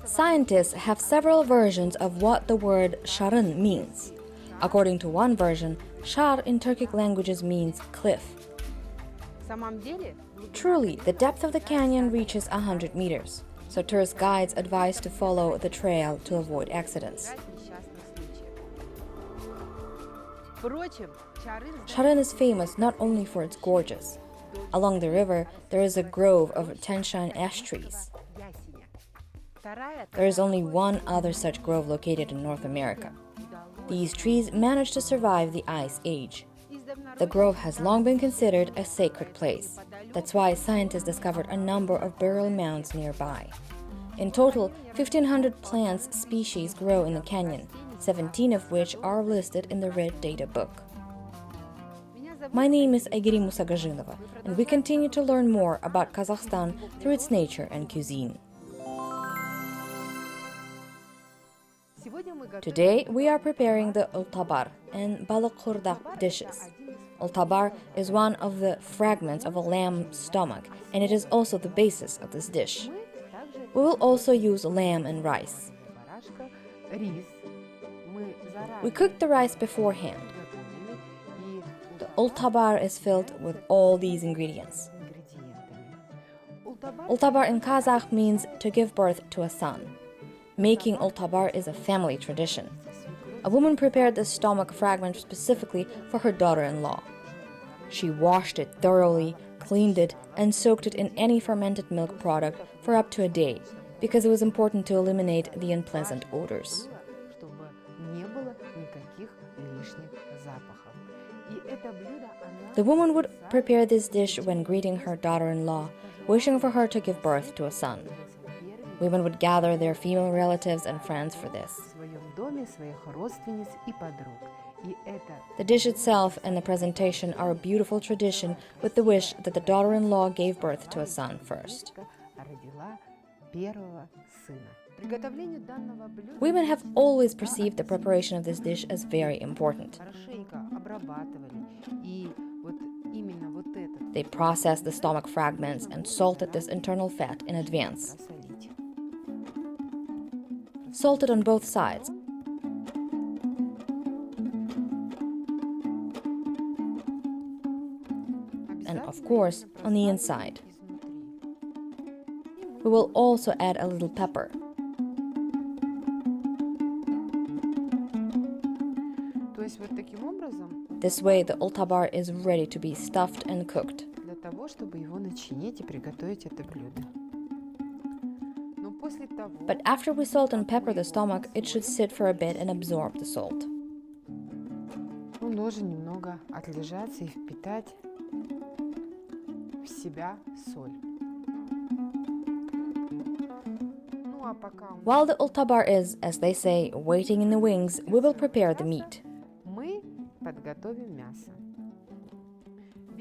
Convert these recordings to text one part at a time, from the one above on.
Scientists have several versions of what the word "sharın" means. According to one version, "shar" in Turkic languages means cliff. Truly, the depth of the canyon reaches 100 meters, so tourist guides advise to follow the trail to avoid accidents. Sharın is famous not only for its gorges. Along the river, there is a grove of tenshine ash trees. There is only one other such grove located in North America. These trees managed to survive the Ice Age. The grove has long been considered a sacred place. That's why scientists discovered a number of burial mounds nearby. In total, 1,500 plant species grow in the canyon, 17 of which are listed in the Red Data Book. My name is Aygiri Musagazhinova, and we continue to learn more about Kazakhstan through its nature and cuisine. Today, we are preparing the Ultabar and Balyq Quyrdaq dishes. Ultabar is one of the fragments of a lamb's stomach, and it is also the basis of this dish. We will also use lamb and rice. We cook the rice beforehand. The Ultabar is filled with all these ingredients. Ultabar in Kazakh means to give birth to a son. Making Ultabar is a family tradition. A woman prepared the stomach fragment specifically for her daughter-in-law. She washed it thoroughly, cleaned it, and soaked it in any fermented milk product for up to a day, because it was important to eliminate the unpleasant odors. The woman would prepare this dish when greeting her daughter-in-law, wishing for her to give birth to a son. Women would gather their female relatives and friends for this. The dish itself and the presentation are a beautiful tradition with the wish that the daughter-in-law gave birth to a son first. Women have always perceived the preparation of this dish as very important. They processed the stomach fragments and salted this internal fat in advance. Salted on both sides. And of course, on the inside. We will also add a little pepper. This way, the Ultabar is ready to be stuffed and cooked. But after we salt and pepper the stomach, it should sit for a bit and absorb the salt. While the Ultabar is, as they say, waiting in the wings, we will prepare the meat.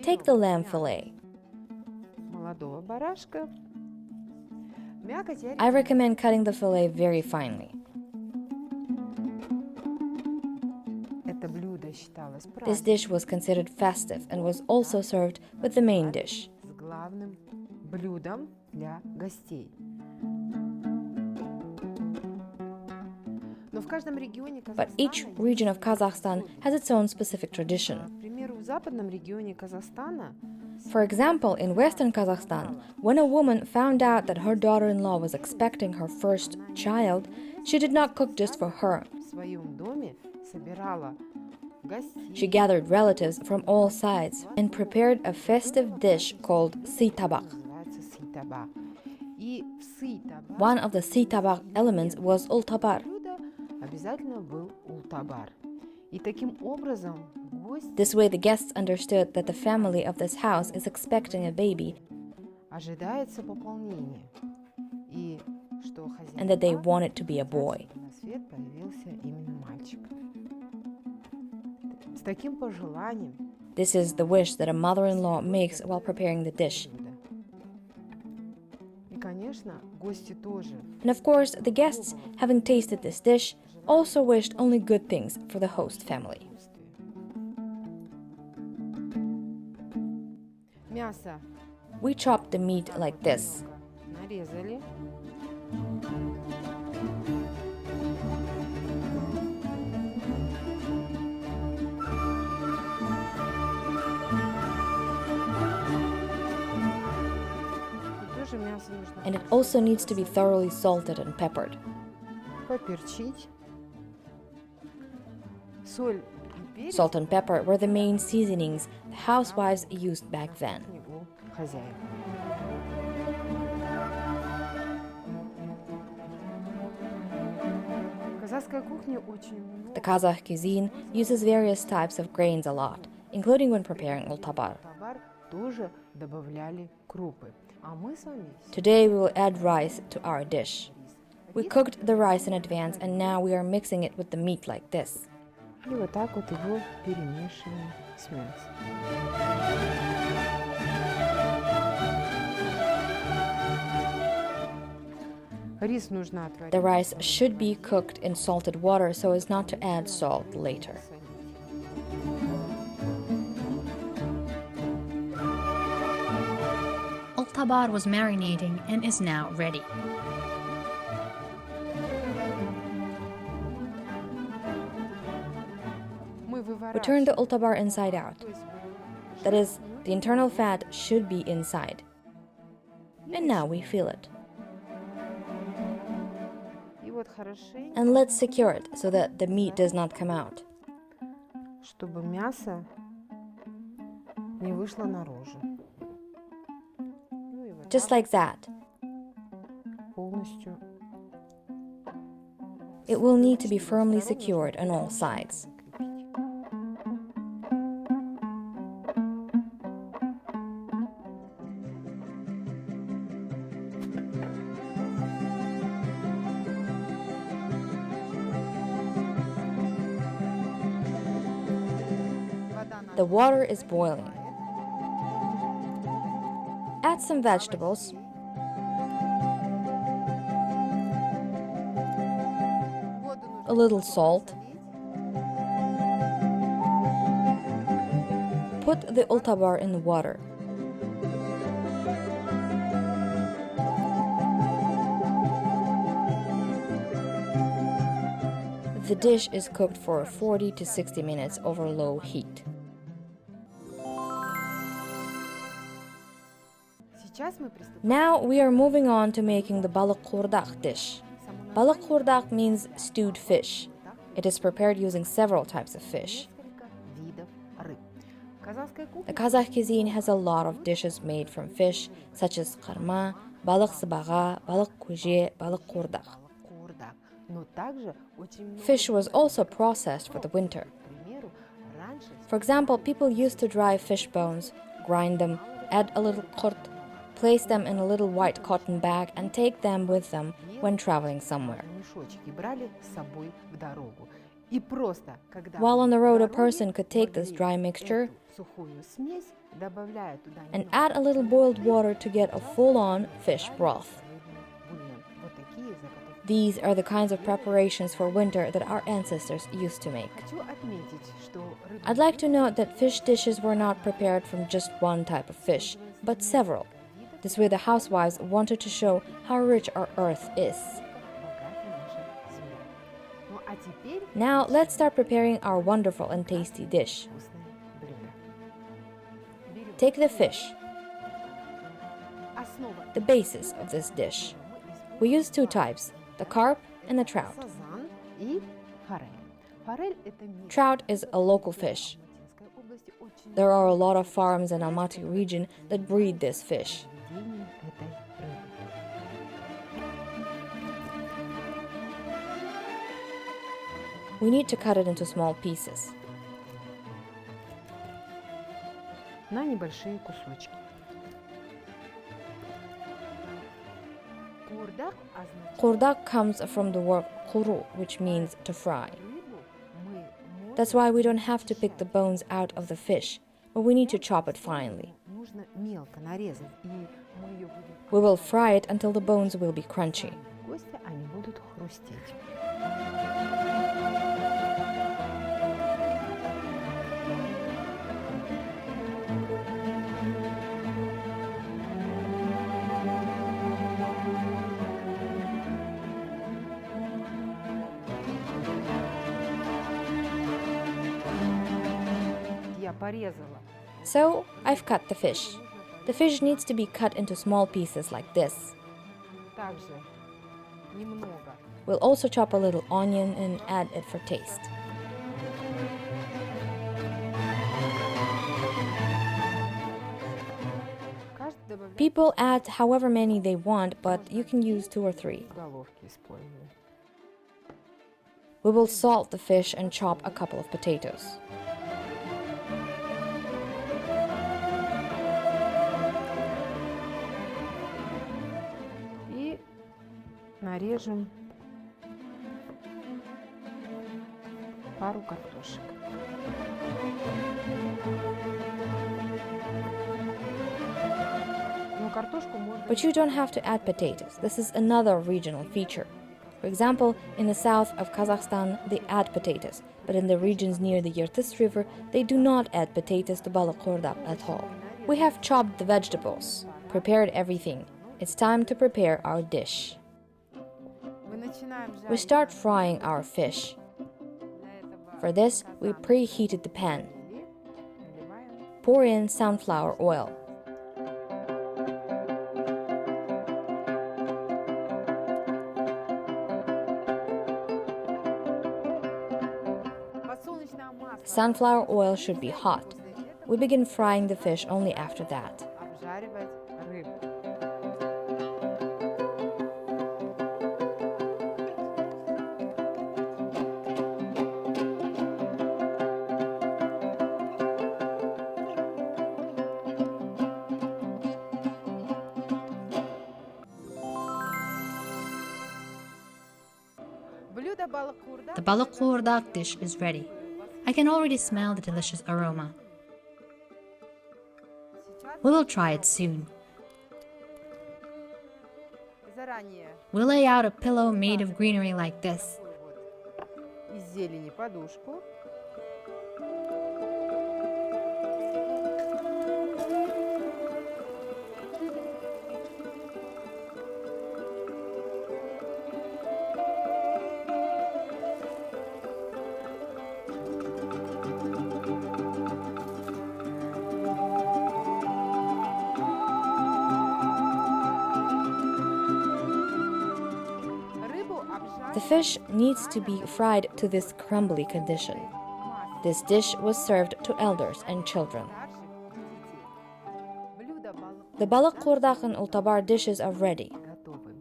Take the lamb fillet. I recommend cutting the fillet very finely. This dish was considered festive and was also served with the main dish. But each region of Kazakhstan has its own specific tradition. For example, in Western Kazakhstan, when a woman found out that her daughter-in-law was expecting her first child, she did not cook just for her. She gathered relatives from all sides and prepared a festive dish called sitabak. One of the sitabak elements was Ultabar. This way the guests understood that the family of this house is expecting a baby and that they want it to be a boy. This is the wish that a mother-in-law makes while preparing the dish. And of course, the guests, having tasted this dish, also wished only good things for the host family. We chopped the meat like this. also needs to be thoroughly salted and peppered. Поперчить. Соль и перец Salt and pepper were the main seasonings the housewives used back then. у хозяев. Казахская кухня очень много. The Kazakh cuisine uses various types of grains a lot, including when preparing ultabar. Товар тоже добавляли крупы. А мы с вами Today we will add rice to our dish. We cooked the rice in advance and now we are mixing it with the meat like this. и вот так вот его перемешиваем с мясом. Рис нужно отварить. The rice should be cooked in salted water so as not to add salt later. Ultabar was marinating and is now ready. Мы We turn the ultabar inside out. That is, the internal fat should be inside. And now we feel it. И вот хорошенько, And let's secure it so that the meat does not come out. чтобы мясо не вышло наружу. Ну и вот Just like that. полностью It will need to be firmly secured on all sides. The water is boiling. Add some vegetables. A little salt. Put the ultabar in the water. The dish is cooked for 40 to 60 minutes over low heat. сейчас мы приступаем. Now we are moving on to making the Balyq Quyrdaq dish. Balyq Quyrdaq means stewed fish. It is prepared using several types of fish. Несколько видов рыб. Казахская The кухня Kazakh cuisine has a lot of dishes made from fish, such as qarma, balık sıbağa, balık kuje, balık quyrdaq. Курдак. Но также очень много, Fish was also processed for the winter. к примеру, раньше For example, people used to dry fish bones, grind them, add a little qurt, place them in a little white cotton bag, and take them with them when traveling somewhere. мешочки брали с собой в дорогу. И просто, когда While on the в road, a дороге, person could take this могли dry mixture эту сухую смесь, добавляя туда and немного add a little boiled water to get a full-on fish broth. рыбный бульон. Вот такие заготовки. These are the kinds of preparations for winter that our ancestors used to make. Хочу отметить, что рыбный I'd like to note that fish dishes were not prepared from just one type of fish, but several. This way the housewives wanted to show how rich our earth is. богата наша земля. Ну а теперь Now let's start preparing our wonderful and tasty dish. вкусное блюдо. Берем Take the fish, основа the basis of this dish. We use two types, the carp and the trout. сазан и форель. Форель это микс. Trout is a local fish. Алматинской области очень There are a lot of farms in Almaty region that breed this fish. поведение этой рыбы. We need to cut it into small pieces. На небольшие кусочки. Курдак означает Quyrdaq comes from the word quru, which means to fry. рыбу мы можем That's why we don't have to pick the bones out of the fish, but we need to chop it finely. нужно мелко нарезать, и мы ее будем We will fry it until the bones will be crunchy. гости, они будут хрустеть. Я порезала. So, I've cut the fish. The fish needs to be cut into small pieces like this. также немного. We'll also chop a little onion and add it for taste. Каждый добавляет People add however many they want, but you can use 2 or 3. головки используют. We will salt the fish and chop a couple of potatoes. И нарежем пару картошек. Но картошку можно... But you don't have to add potatoes. This is another regional feature. For example, in the south of Kazakhstan, they add potatoes, but in the regions near the Irtis River, they do not add potatoes to Balyq Quyrdaq at all. We have chopped the vegetables, prepared everything. It's time to prepare our dish. We start frying our fish. For this, we preheated the pan. Pour in sunflower oil. Sunflower oil should be hot. We begin frying the fish only after that. Обжаривать рыбу. Блюдо Balyq Quyrdaq The Balyq Quyrdaq dish is ready. I can already smell the delicious aroma. We will try it soon. заранее We'll lay out a pillow made of greenery like this. из зелени подушку. The fish needs to be fried to this crumbly condition. This dish was served to elders and children. The Balyq Quyrdaq and Ultabar dishes are ready. Готовы.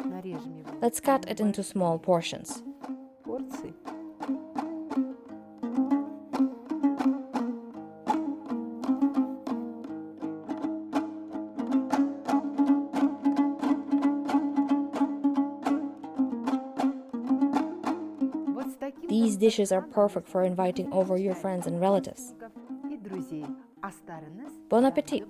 Нарежем его Let's cut it into small portions. порции. Вот с таким These dishes are perfect for inviting over your friends and relatives. и друзей. А старинность Bon appetit!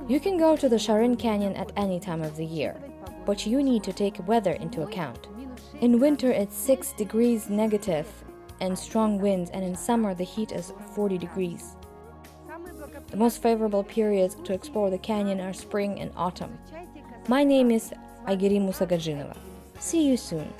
You can go to the Sharin Canyon at any time of the year, but you need to take weather into account. In winter it's 6 degrees negative and strong winds, and in summer the heat is 40 degrees. The most favorable periods to explore the canyon are spring and autumn. My name is Aygeri Musagajinova. See you soon.